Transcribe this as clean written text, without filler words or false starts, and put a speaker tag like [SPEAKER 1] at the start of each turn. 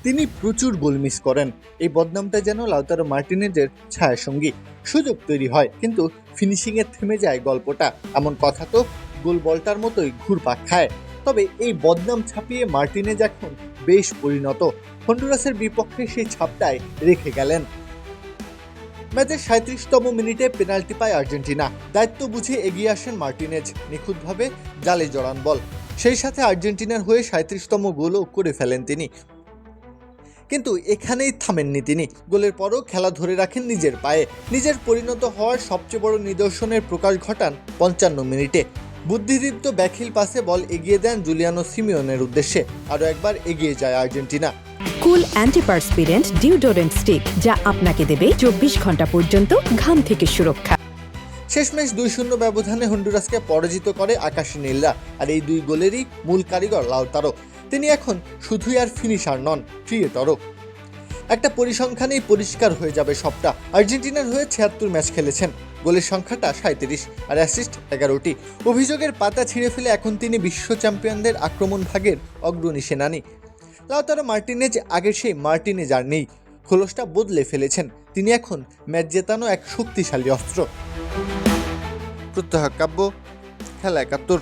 [SPEAKER 1] তিনি প্রচুর goal miss করেন। এই বদনামটা যেন লাউতারো মার্টিনেজের ছায়াসঙ্গী। সুযোগ তৈরি হয় কিন্তু ফিনিশিংয়ে থেমে যায় গল্পটা। এমন কথা তো গোল বলটার মতোই ঘুরপাক খায়। তবে এই বদনাম ছাপিয়ে মার্টিনেজ এখন বেশ পরিণত। হন্ডুরাসের বিপক্ষে সেই ছাপটাই রেখে গেলেন। ম্যাচের ৩৭তম মিনিটে পেনাল্টি পায় আর্জেন্টিনা। দায়িত্ব বুঝে এগিয়ে আসেন মার্টিনেজ, নিখুঁতভাবে জালে জড়ান বল। সেই সাথে আর্জেন্টিনার হয়ে ৩৭তম গোলও করে ফেলেন তিনি। কিন্তু এখানেই থামেননি তিনি। গোলের পরও খেলা ধরে রাখেন নিজের পায়ে। নিজের পরিণত হওয়ার সবচেয়ে বড় নিদর্শনের প্রকাশ ঘটান ৫৫ মিনিটে। বুদ্ধিদীপ্ত ব্যাকহিল পাসে বল এগিয়ে দেন জুলিয়ানো সিমিওনের উদ্দেশ্যে। আরও একবার এগিয়ে যায় আর্জেন্টিনা।
[SPEAKER 2] কুল অ্যান্টিপারস্পিরেন্ট ডিওডোরেন্ট স্টিক, যা আপনাকে দেবে ২৪ ঘন্টা পর্যন্ত ঘাম থেকে সুরক্ষা।
[SPEAKER 1] শেষমেশ ২-০ ব্যবধানে হন্ডুরাসকে পরাজিত করে আকাশী নীলরা। আর এই দুই গোলেরই মূল কারিগর লাউতারো। তিনি এখন শুধুই আর ফিনিশার নন, ক্রিয়েটরও। একটা পরিসংখ্যানেই পরিষ্কার হয়ে যাবে সবটা। আর্জেন্টিনার হয়ে ৭৬ ম্যাচ খেলেছেন, গোলের সংখ্যাটা ৩৭ আর অ্যাসিস্ট ১১টি। অভিযোগের পাতা ছিঁড়ে ফেলে এখন তিনি বিশ্ব চ্যাম্পিয়নদের আক্রমণ ভাগের অগ্রণী সেনানী। লাউতারো মার্টিনেজ আগের সেই মার্টিনেজ আর নেই। খোলসটা বদলে ফেলেছেন। তিনি এখন ম্যাচ জেতানো এক শক্তিশালী অস্ত্র। প্রত্যহ কাব্য, খেলা ৭১।